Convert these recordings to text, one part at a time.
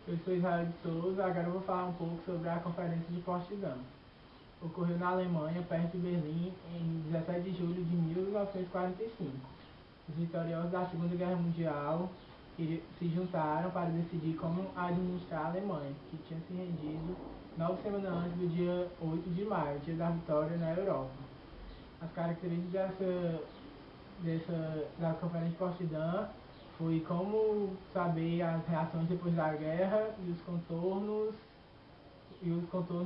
Eu sou Israel de Souza, agora eu vou falar um pouco sobre a Conferência de Potsdam. Ocorreu na Alemanha, perto de Berlim, em 17 de julho de 1945. Os vitoriosos da Segunda Guerra Mundial se juntaram para decidir como administrar a Alemanha, que tinha se rendido 9 semanas antes do dia 8 de maio, dia da vitória na Europa. As características da Conferência de Potsdam foi como saber as reações depois da guerra e os contornos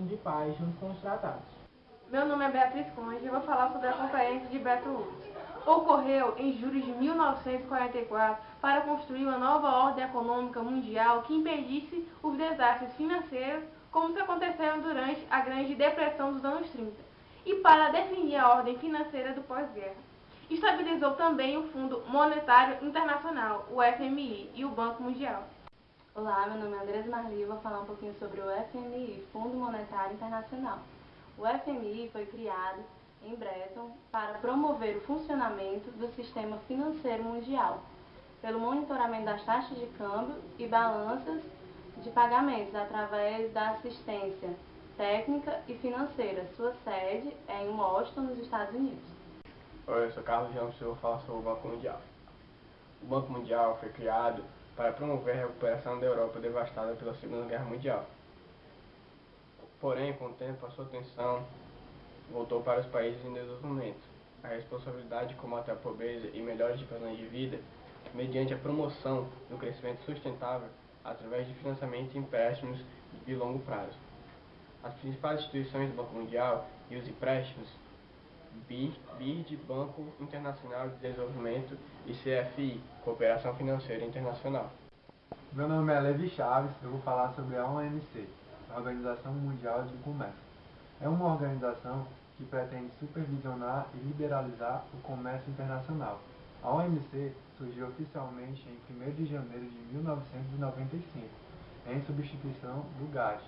de paz junto com os tratados. Meu nome é Beatriz Conde e eu vou falar sobre a Conferência de Bretton Woods. Ocorreu em julho de 1944 para construir uma nova ordem econômica mundial que impedisse os desastres financeiros como se aconteceram durante a Grande Depressão dos anos 30 e para definir a ordem financeira do pós-guerra. Estabilizou também o Fundo Monetário Internacional, o FMI, e o Banco Mundial. Olá, meu nome é Andresa Marli e eu vou falar um pouquinho sobre o FMI, Fundo Monetário Internacional. O FMI foi criado em Bretton para promover o funcionamento do sistema financeiro mundial, pelo monitoramento das taxas de câmbio e balanças de pagamentos através da assistência técnica e financeira. Sua sede é em Washington, nos Estados Unidos. Oi, eu sou Carlos Ramos e eu vou falar sobre o Banco Mundial. O Banco Mundial foi criado para promover a recuperação da Europa devastada pela Segunda Guerra Mundial. Porém, com o tempo, a sua atenção voltou para os países em desenvolvimento. A responsabilidade de combater a pobreza e melhores de padrões de vida, mediante a promoção do crescimento sustentável através de financiamento e empréstimos de longo prazo. As principais instituições do Banco Mundial e os empréstimos BID, Banco Internacional de Desenvolvimento, e CFI, Cooperação Financeira Internacional. Meu nome é Levi Chaves, eu vou falar sobre a OMC, a Organização Mundial de Comércio. É uma organização que pretende supervisionar e liberalizar o comércio internacional. A OMC surgiu oficialmente em 1º de janeiro de 1995, em substituição do GATT.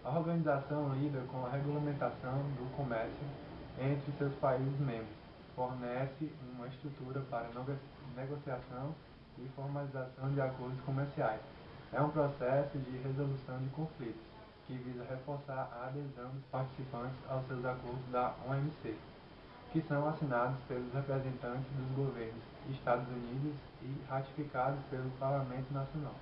A organização lida com a regulamentação do comércio entre seus países membros, fornece uma estrutura para negociação e formalização de acordos comerciais. É um processo de resolução de conflitos, que visa reforçar reforçar a adesão dos participantes aos seus acordos da OMC, que são assinados pelos representantes dos governos Estados Unidos e ratificados pelo Parlamento Nacional.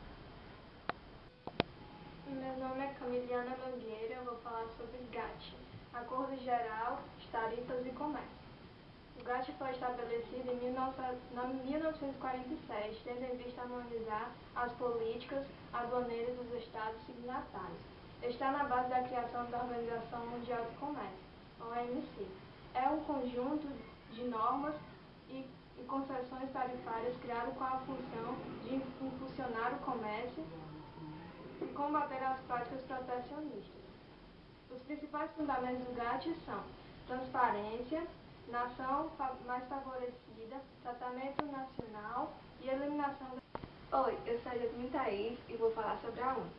Meu nome é Camiliana Mangueira, eu vou falar sobre GATT, Acordo Geral de Tarifas e Comércio. O GATT foi estabelecido em 1947, tendo em vista harmonizar as políticas aduaneiras dos Estados signatários. Está na base da criação da Organização Mundial do Comércio, OMC. É um conjunto de normas e concessões tarifárias criado com a função de impulsionar o comércio e combater as práticas protecionistas. Os principais fundamentos do GATT são transparência, nação mais favorecida, tratamento nacional e eliminação da... Oi, eu sou a Jasmine Thaís e vou falar sobre a ONU.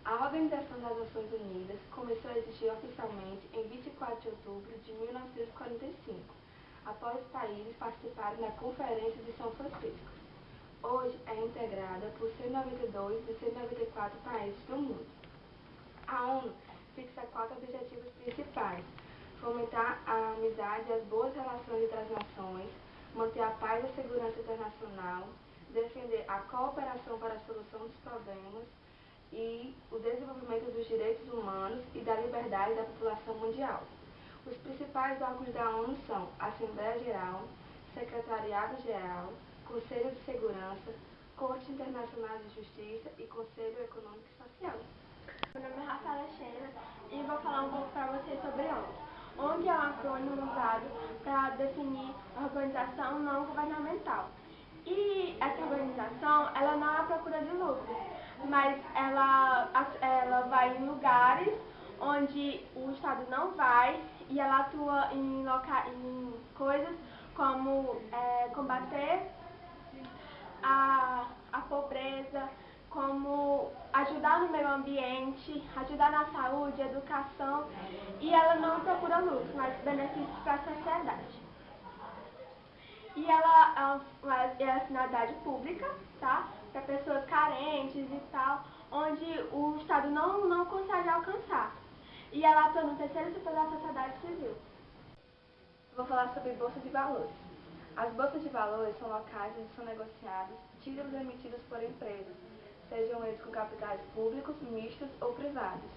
A Organização das Nações Unidas começou a existir oficialmente em 24 de outubro de 1945, após os países participarem da Conferência de São Francisco. Hoje é integrada por 192 de 194 países do mundo. A ONU fixa 4 objetivos principais: fomentar a amizade e as boas relações entre as nações, manter a paz e a segurança internacional, defender a cooperação para a solução dos problemas e o desenvolvimento dos direitos humanos e da liberdade da população mundial. Os principais órgãos da ONU são Assembleia Geral, Secretariado-Geral, Conselho de Segurança, Corte Internacional de Justiça e Conselho Econômico e Social. Meu nome é Rafaela Sheila e vou falar um pouco para vocês sobre a ONG. ONG é um acrônimo usado para definir a organização não governamental. E essa organização, ela não é à procura de lucro, mas ela vai em lugares onde o Estado não vai e ela atua em coisas como combater a pobreza, como ajudar no meio ambiente, ajudar na saúde, educação, e ela não procura lucro, mas benefícios para a sociedade. E ela é finalidade pública, tá? Para pessoas carentes e tal, onde o Estado não consegue alcançar. E ela atua no terceiro setor da sociedade civil. Vou falar sobre Bolsa de Valores. As bolsas de valores são locais onde são negociados títulos emitidos por empresas, sejam eles com capitais públicos, mistos ou privados.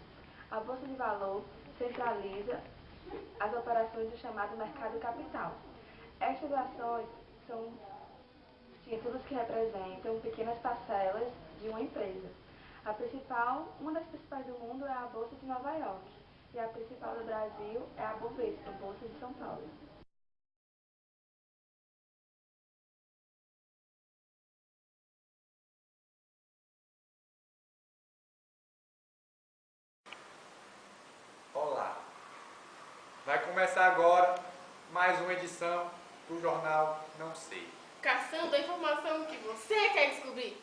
A Bolsa de Valor centraliza as operações do chamado mercado capital. Estas ações são títulos que representam pequenas parcelas de uma empresa. Uma das principais do mundo é a Bolsa de Nova York, e a principal do Brasil é a Bovespa, Bolsa de São Paulo. Olá! Vai começar agora mais uma edição do jornal Não Sei. Caçando a informação que você quer descobrir.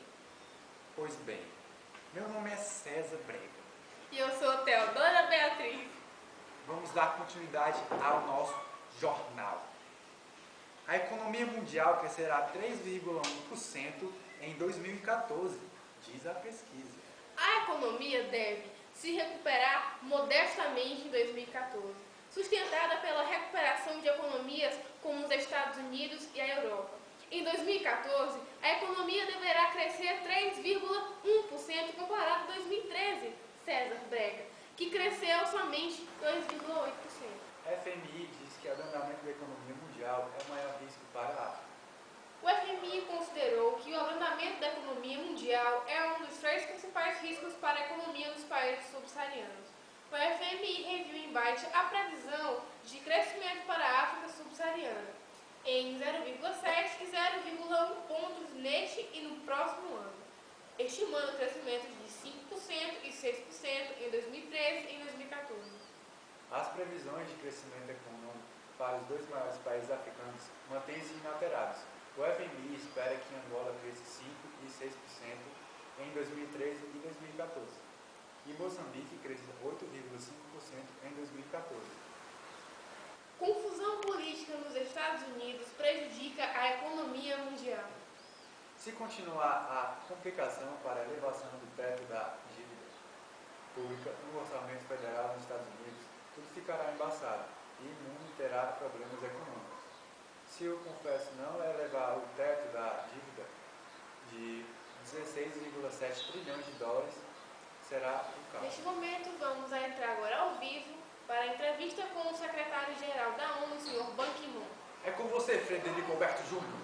Pois bem, meu nome é César Brega. E eu sou Teodora Beatriz. Vamos dar continuidade ao nosso jornal. A economia mundial crescerá 3,1% em 2014, diz a pesquisa. A economia deve se recuperar modestamente em 2014, sustentada pela recuperação de economias como os Estados Unidos e a Europa. Em 2014, a economia deverá crescer 3,1% comparado a 2013, César Brega, que cresceu somente 2,8%. A FMI diz que o abrandamento da economia mundial é o maior risco para a África. O FMI considerou que o abrandamento da economia mundial é um dos 3 principais riscos para a economia dos países subsaarianos. O FMI reviu em baixa a previsão de crescimento para a África subsaariana em 0,7 e 0,1 pontos neste e no próximo ano, estimando crescimento de 5% e 6% em 2013 e em 2014. As previsões de crescimento econômico para os 2 maiores países africanos mantêm-se inalteradas. O FMI espera que Angola cresça 5% e 6% em 2013 e 2014, e Moçambique cresça 8,5% em 2014. Confusão política nos Estados Unidos prejudica a economia mundial. Se continuar a complicação para a elevação do teto da dívida, pública no orçamento federal nos Estados Unidos, tudo ficará embaçado e o mundo terá problemas econômicos. Se o Congresso não elevar o teto da dívida de 16,7 trilhões de dólares, será o caos. Neste momento, vamos entrar agora ao vivo para a entrevista com o secretário-geral da ONU, o Sr. Ban Ki-moon. É com você, Frederico Alberto Júnior.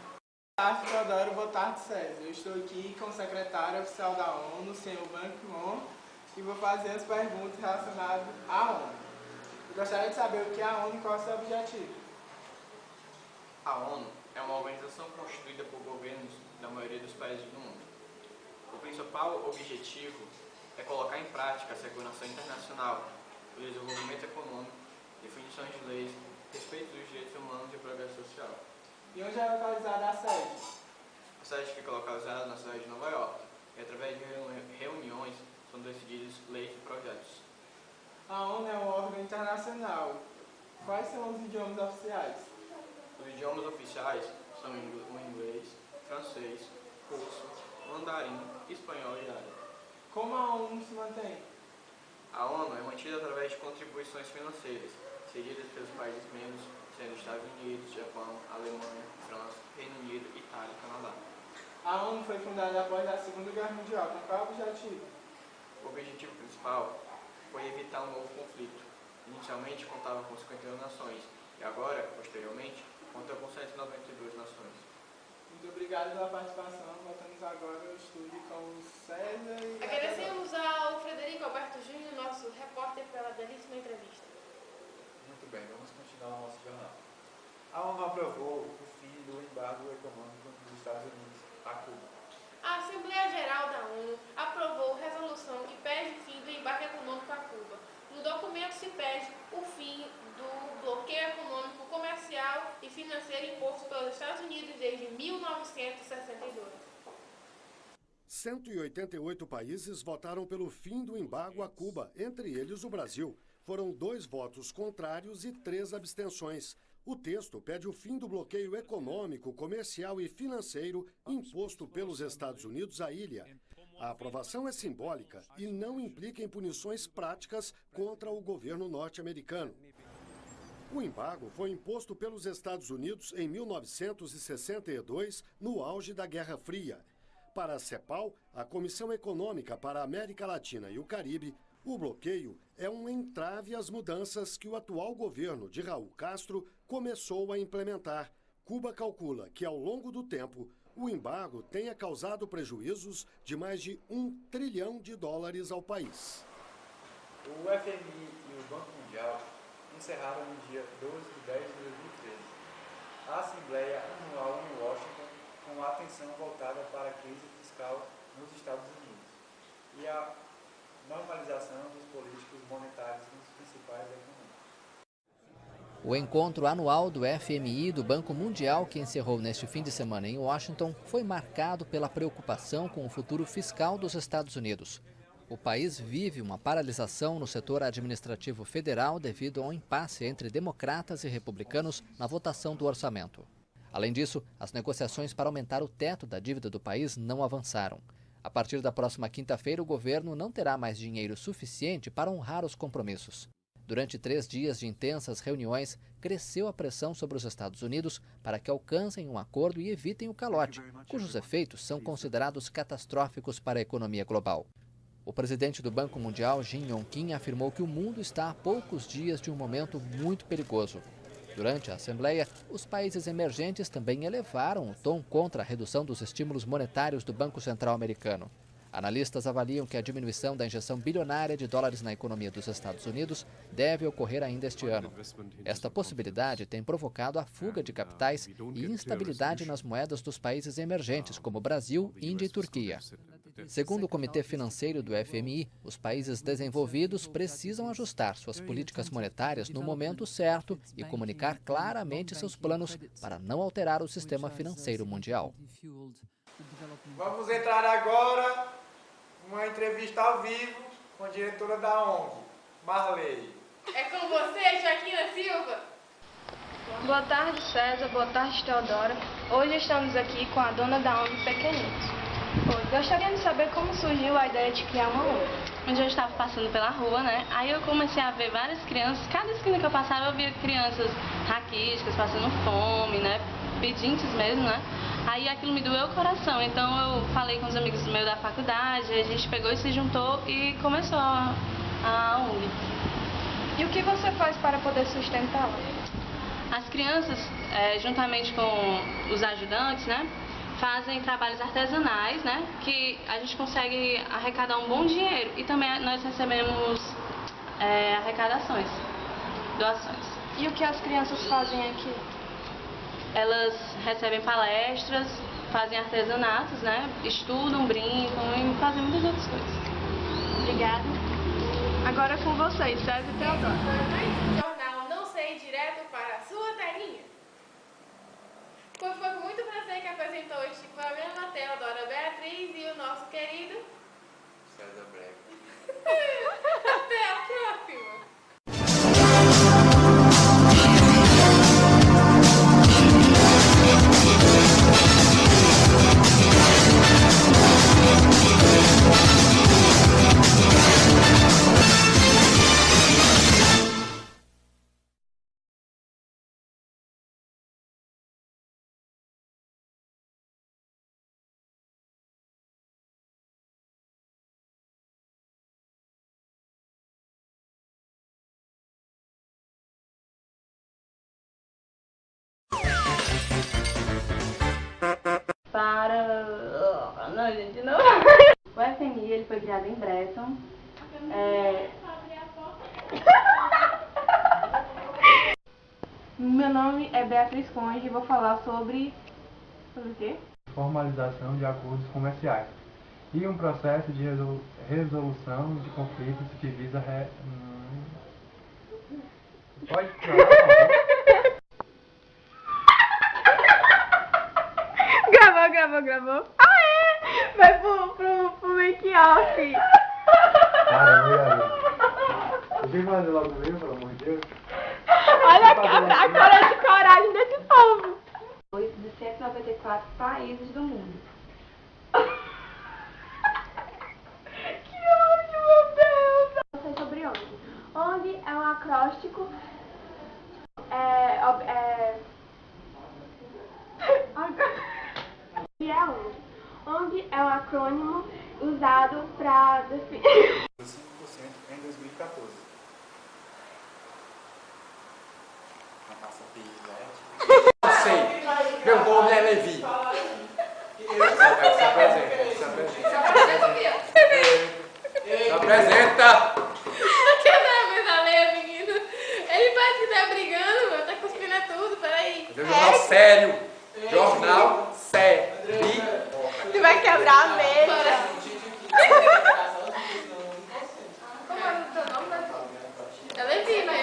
Boa tarde, Teodoro. Boa tarde, César. Eu estou aqui com o secretário oficial da ONU, o Sr. Ban Ki-moon, e vou fazer as perguntas relacionadas à ONU. Eu gostaria de saber o que é a ONU e qual é o seu objetivo. A ONU é uma organização constituída por governos da maioria dos países do mundo. O principal objetivo é colocar em prática a segurança internacional, o desenvolvimento econômico, definições de leis, respeito dos direitos humanos e progresso social. E onde é localizada a sede? A sede fica localizada na cidade de Nova York e através de reuniões são decididas leis e projetos. A ONU é um órgão internacional. Quais são os idiomas oficiais? Os idiomas oficiais são o inglês, francês, russo, mandarim, espanhol e árabe. Como a ONU se mantém? A ONU é mantida através de contribuições financeiras, cedidas pelos países membros, sendo Estados Unidos, Japão, Alemanha, França, Reino Unido, Itália e Canadá. A ONU foi fundada após a Segunda Guerra Mundial. Com qual objetivo? O objetivo principal foi evitar um novo conflito. Inicialmente contava com 51 nações e agora, posteriormente, conta com 192 nações. Muito obrigado pela participação. Voltamos agora ao estúdio com o César e... Agradecemos ao Frederico Alberto Júnior, nosso repórter, pela belíssima entrevista. Muito bem, vamos continuar o nosso jornal. A ONU aprovou o fim do embargo econômico dos Estados Unidos a Cuba. A Assembleia Geral da ONU aprovou resolução que pede o fim do embargo econômico a Cuba. No documento se pede o fim do bloqueio econômico, comercial e financeiro imposto pelos Estados Unidos desde 1962. 188 países votaram pelo fim do embargo a Cuba, entre eles o Brasil. Foram 2 votos contrários e 3 abstenções. O texto pede o fim do bloqueio econômico, comercial e financeiro imposto pelos Estados Unidos à ilha. A aprovação é simbólica e não implica em punições práticas contra o governo norte-americano. O embargo foi imposto pelos Estados Unidos em 1962, no auge da Guerra Fria. Para a CEPAL, a Comissão Econômica para a América Latina e o Caribe, o bloqueio é um entrave às mudanças que o atual governo de Raul Castro começou a implementar. Cuba calcula que, ao longo do tempo, o embargo tenha causado prejuízos de mais de $1 trilhão ao país. O FMI e o Banco Mundial encerraram no dia 12 de 10 de 2013 a Assembleia Anual em Washington, com a atenção voltada para a crise fiscal nos Estados Unidos e a normalização dos políticos monetários nos principais economias. O encontro anual do FMI e do Banco Mundial, que encerrou neste fim de semana em Washington, foi marcado pela preocupação com o futuro fiscal dos Estados Unidos. O país vive uma paralisação no setor administrativo federal devido a um impasse entre democratas e republicanos na votação do orçamento. Além disso, as negociações para aumentar o teto da dívida do país não avançaram. A partir da próxima quinta-feira, o governo não terá mais dinheiro suficiente para honrar os compromissos. Durante 3 dias de intensas reuniões, cresceu a pressão sobre os Estados Unidos para que alcancem um acordo e evitem o calote, cujos efeitos são considerados catastróficos para a economia global. O presidente do Banco Mundial, Jim Yong Kim, afirmou que o mundo está a poucos dias de um momento muito perigoso. Durante a Assembleia, os países emergentes também elevaram o tom contra a redução dos estímulos monetários do Banco Central americano. Analistas avaliam que a diminuição da injeção bilionária de dólares na economia dos Estados Unidos deve ocorrer ainda este ano. Esta possibilidade tem provocado a fuga de capitais e instabilidade nas moedas dos países emergentes, como Brasil, Índia e Turquia. Segundo o Comitê Financeiro do FMI, os países desenvolvidos precisam ajustar suas políticas monetárias no momento certo e comunicar claramente seus planos para não alterar o sistema financeiro mundial. Vamos entrar agora numa entrevista ao vivo com a diretora da ONG, Marley. É com você, Joaquina Silva. Boa tarde, César. Boa tarde, Teodora. Hoje estamos aqui com a dona da ONG Pequeninos. Oi, gostaria de saber como surgiu a ideia de criar uma ONG. Um dia eu estava passando pela rua, né? Aí eu comecei a ver várias crianças. Cada esquina que eu passava eu via crianças raquíticas, passando fome, né? Pedintes mesmo, né? Aí aquilo me doeu o coração. Então eu falei com os amigos meus da faculdade, a gente pegou e se juntou e começou a ONG. E o que você faz para poder sustentá-la? As crianças, juntamente com os ajudantes, né? Fazem trabalhos artesanais, né, que a gente consegue arrecadar um bom dinheiro e também nós recebemos arrecadações, doações. E o que as crianças fazem aqui? Elas recebem palestras, fazem artesanatos, né, estudam, brincam e fazem muitas outras coisas. Obrigada. Agora é com vocês, César e Teodoro. Jornal Não Sei direto para a sua telinha. Foi com muito prazer que apresentou este programa Teodora Beatriz e o nosso querido César Brega. Até a próxima! Não, gente, não. O FMI ele foi criado em Bresson. Meu nome é Beatriz Conde e vou falar sobre o quê? Formalização de acordos comerciais e um processo de resolução de conflitos que visa Pode falar, por favor? Gravou. Aê! Vai pro make-off. Caramba, garoto. Deixa eu fazer logo mesmo, pelo amor de Deus. Olha a cara de coragem desse povo. De 194 países do mundo. Que ódio, meu Deus. Não sei sobre ONG. ONG é um acróstico. ONG é um acrônimo usado para definir 5% em 2014. Na passa Pivete. Não sei. Meu nome é Levi. Se apresenta. Não quer dar mais a ler, menino. Ele parece que tá brigando, mano. Tá cuspindo tudo, peraí. É um jornal sério. Jornal sério. Tu vai quebrar a mesa. Como é o teu nome, né? É Levi, né?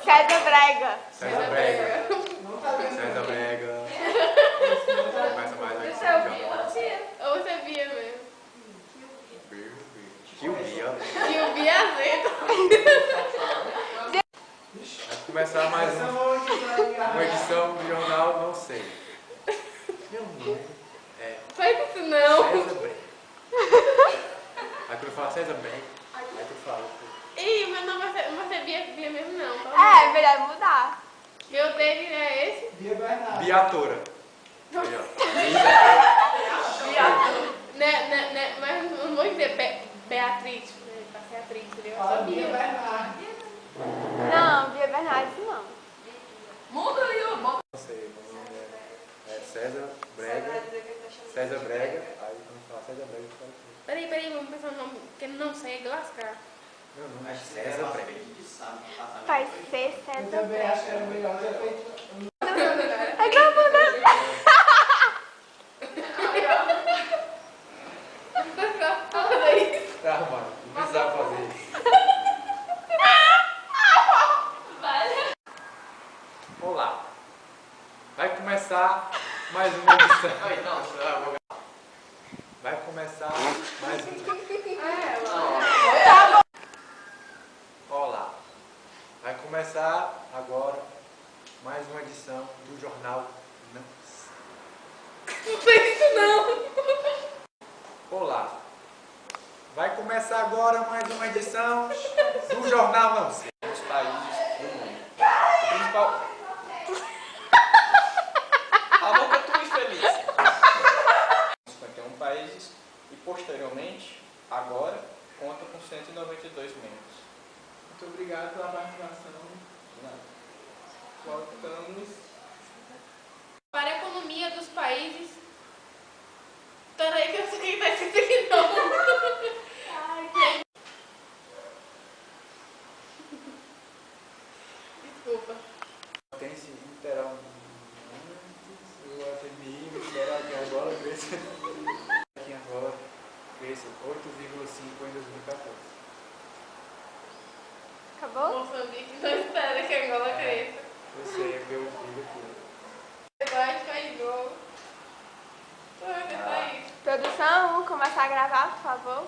César Brega. César Brega. César Brega. Começa mais aqui. Você é o Bia? Ou você é Bia mesmo? Que o Bia. E o Bia azeda. Vai começar mais uma edição do jornal Não Sei. Meu nome é Faz isso não. César Brega. Aí quando eu falo César Brega, aí tu fala. Ih, meu nome vai ser Bia mesmo não. Tá? É, melhor mudar. Meu dele é esse? Biatora. Aí, ó. Né, mas não vou dizer Beatriz. Pra ser atriz, entendeu? Só Bia. Não, Bia Bernardes não. Muda aí, ó. Não sei, meu nome é César Brega. César Brega. Aí quando eu falar César Brega, eu falo assim. Peraí, vamos pensar no nome, porque não sei lascar. Meu nome é César Brega. Vai ser César Brega. É gravando. Tá, mano. Não precisava fazer isso. Olá. Vai começar mais uma edição. Vai começar mais uma. Olá. Vai começar agora mais uma edição do jornal Não Sei. Não fez isso não. Olá, vai começar agora mais uma edição do Jornal Não Sei. Os países do mundo. O principal... A boca tua infeliz. 51 países e posteriormente, agora, conta com 192 membros. Muito obrigado pela participação. Voltamos. Para a economia dos países... Peraí que eu não sei o que está escrito aqui não. Desculpa. Potência interal. O FMI espera que Angola cresça. Que Angola cresça 8,5 em 2014. Acabou? Moçambique não espera que Angola cresça. Eu sei, é meu filho aqui. Debate faz gol. Produção, vamos começar a gravar, por favor.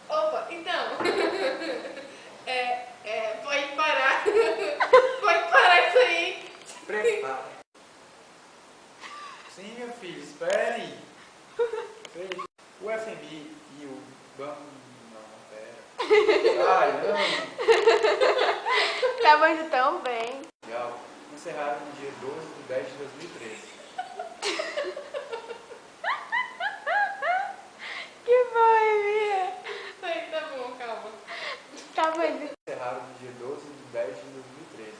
Opa, então. Pode parar. Pode parar isso aí. Prepara. Sim, meu filho, espere. O FMI e o Banco... Não, pera. Ai, não. Tava indo tão bem. Legal. Encerraram no dia 12 de 10 de 2013. Que foi, Bia? Aí, tá bom, calma. Tava indo. Encerraram no dia 12 de 10 de 2013.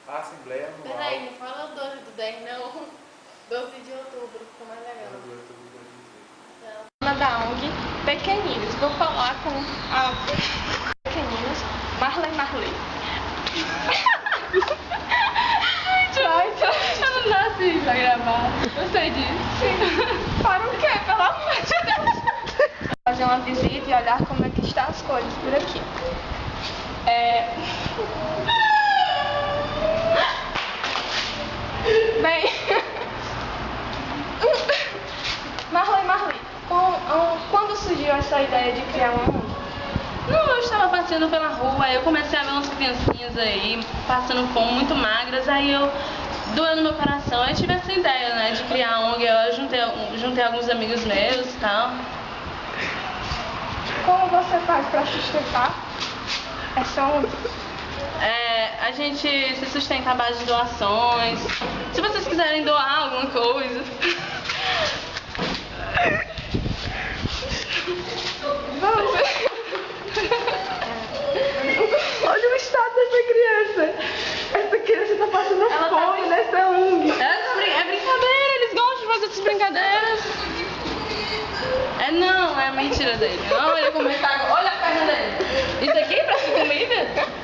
A Assembleia Anual... Peraí, não fala 12 do 10, não. 12 de outubro, ficou mais legal. Da ONG Pequeninos. Vou falar com a Pequeninos Marley. Eu não nasci pra gravar. Eu sei disso. Sim. Para o quê? Pelo amor de Deus. Fazer uma visita e olhar como é que estão as coisas por aqui. Bem... Marley, quando surgiu essa ideia de criar uma ONG? Não, eu estava passeando pela rua, aí eu comecei a ver umas criancinhas aí, passando fome, muito magras, aí eu, doeu no meu coração, aí eu tive essa ideia, né, de criar a ONG, eu juntei alguns amigos meus e tal. Como você faz para sustentar essa ONG? A gente se sustenta à base de doações, se vocês quiserem doar alguma coisa. Olha o estado dessa criança. Essa criança tá passando fome nessa ONG. É brincadeira, eles gostam de fazer essas brincadeiras. Não, é mentira dele. Não, ele come água. Olha a perna dele. Isso aqui precisa de comida?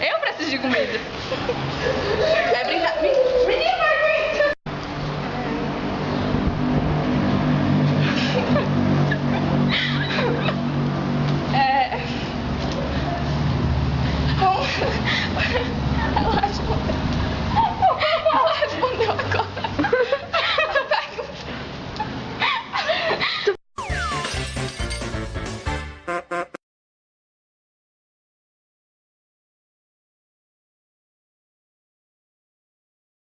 Eu preciso de comida. É brincadeira.